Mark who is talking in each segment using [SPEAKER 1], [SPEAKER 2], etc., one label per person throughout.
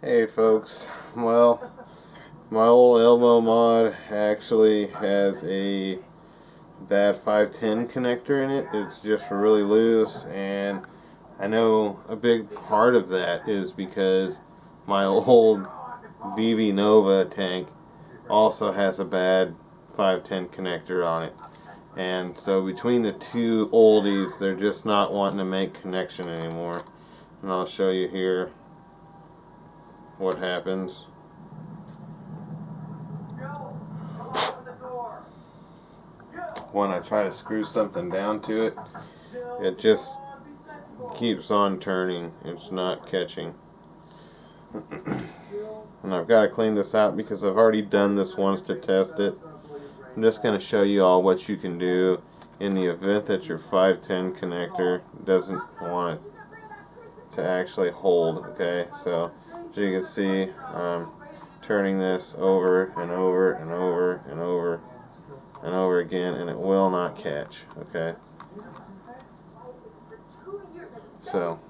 [SPEAKER 1] Hey folks, well, my old Elmo mod actually has a bad 510 connector in it. It's just really loose, and I know a big part of that is because my old VV Nova tank also has a bad 510 connector on it. And so between the two oldies, they're just not wanting to make connection anymore. And I'll show you here what happens. When I try to screw something down to it, it just keeps on turning. It's not catching. And I've got to clean this out because I've already done this once to test it. I'm just going to show you all what you can do in the event that your 510 connector doesn't want it to actually hold. Okay, so as you can see, I'm turning this over and over and over and over and over again, and it will not catch. Okay, so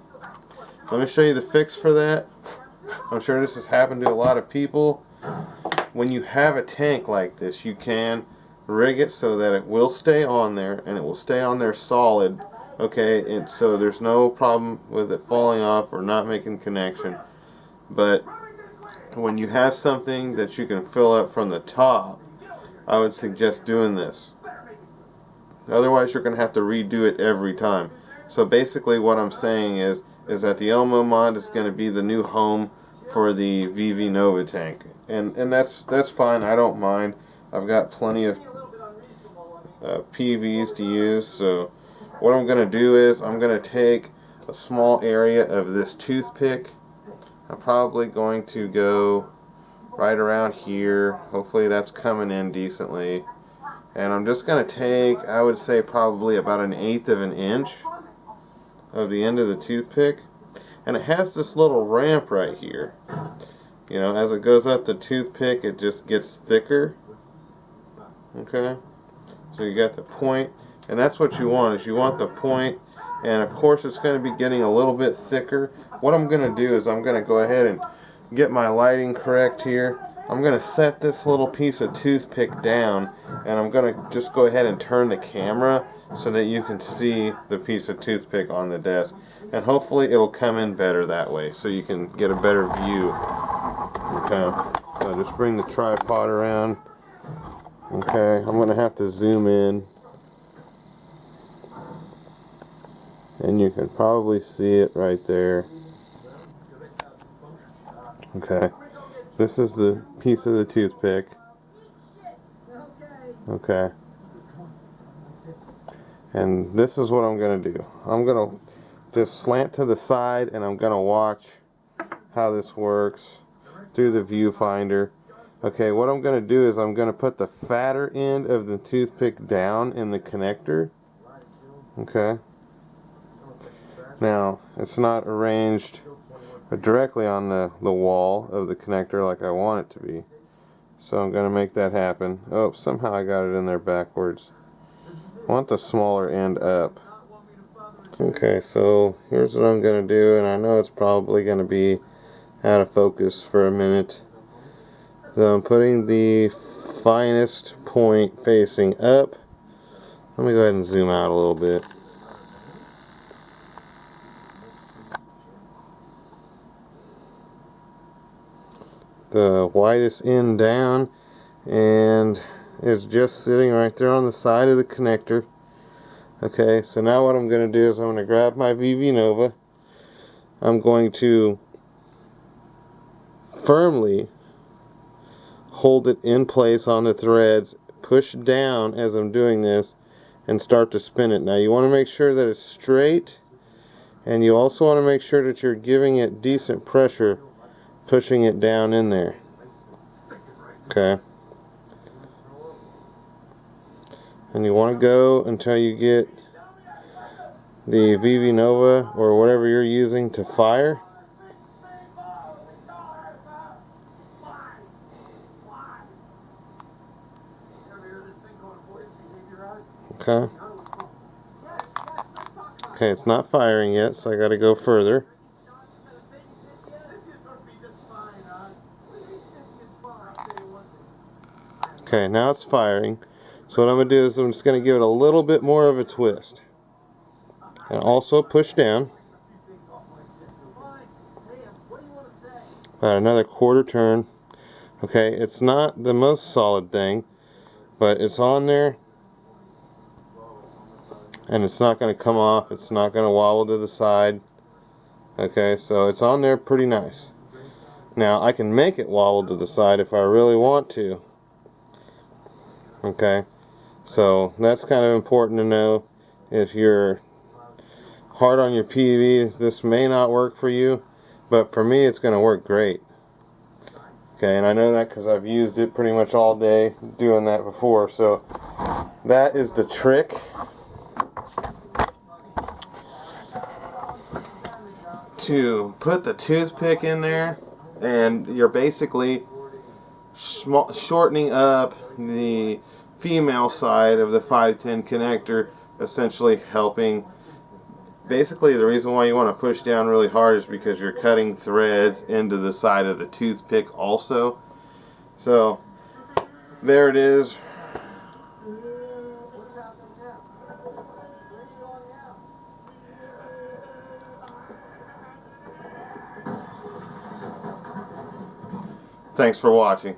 [SPEAKER 1] let me show you the fix for that. I'm sure this has happened to a lot of people. When you have a tank like this, you can rig it so that it will stay on there, and it will stay on there solid. Okay, and so there's no problem with it falling off or not making connection. But when you have something that you can fill up from the top, I would suggest doing this. Otherwise, you're going to have to redo it every time. So basically what I'm saying is that the Elmo mod is going to be the new home for the VV Nova tank. And that's fine. I don't mind. I've got plenty of PVs to use. So what I'm going to do is I'm going to take a small area of this toothpick. I'm probably going to go right around here. Hopefully that's coming in decently. And I'm just going to take, I would say, probably about 1/8 of an inch of the end of the toothpick. And it has this little ramp right here. You know, as it goes up the toothpick, it just gets thicker. Okay? So you got the point, and that's what you want, is you want the point, and of course it's going to be getting a little bit thicker. What I'm going to do is I'm going to go ahead and get my lighting correct here. I'm going to set this little piece of toothpick down, and I'm going to just go ahead and turn the camera so that you can see the piece of toothpick on the desk. And hopefully it'll come in better that way so you can get a better view. Okay, so just bring the tripod around. Okay, I'm going to have to zoom in. And you can probably see it right there. Okay, this is the piece of the toothpick. Okay, and this is what I'm going to do. I'm going to just slant to the side, and I'm going to watch how this works through the viewfinder. Okay, what I'm going to do is I'm going to put the fatter end of the toothpick down in the connector. Okay, now it's not arranged directly on the wall of the connector like I want it to be. So I'm going to make that happen. Oh, somehow I got it in there backwards. I want the smaller end up. Okay, so here's what I'm going to do, and I know it's probably going to be out of focus for a minute. So I'm putting the finest point facing up. Let me go ahead and zoom out a little bit. The widest end down, and it's just sitting right there on the side of the connector. Okay, so now what I'm going to do is I'm going to grab my VV Nova. I'm going to firmly hold it in place on the threads, push down as I'm doing this, and start to spin it. Now you want to make sure that it's straight, and you also want to make sure that you're giving it decent pressure, pushing it down in there. Okay. And you want to go until you get the VV Nova or whatever you're using to fire. Okay. Okay, it's not firing yet, so I got to go further. Okay, now it's firing. So what I'm going to do is I'm just going to give it a little bit more of a twist. And also push down. About another quarter turn. Okay, it's not the most solid thing, but it's on there. And it's not going to come off. It's not going to wobble to the side. Okay, so it's on there pretty nice. Now I can make it wobble to the side if I really want to. Okay, so that's kind of important to know. If you're hard on your PVs, this may not work for you, but for me it's going to work great. Okay, and I know that because I've used it pretty much all day doing that before. So that is the trick. To put the toothpick in there, and you're basically shortening up the female side of the 510 connector, essentially helping. Basically, the reason why you want to push down really hard is because you're cutting threads into the side of the toothpick also. So there it is. Thanks for watching.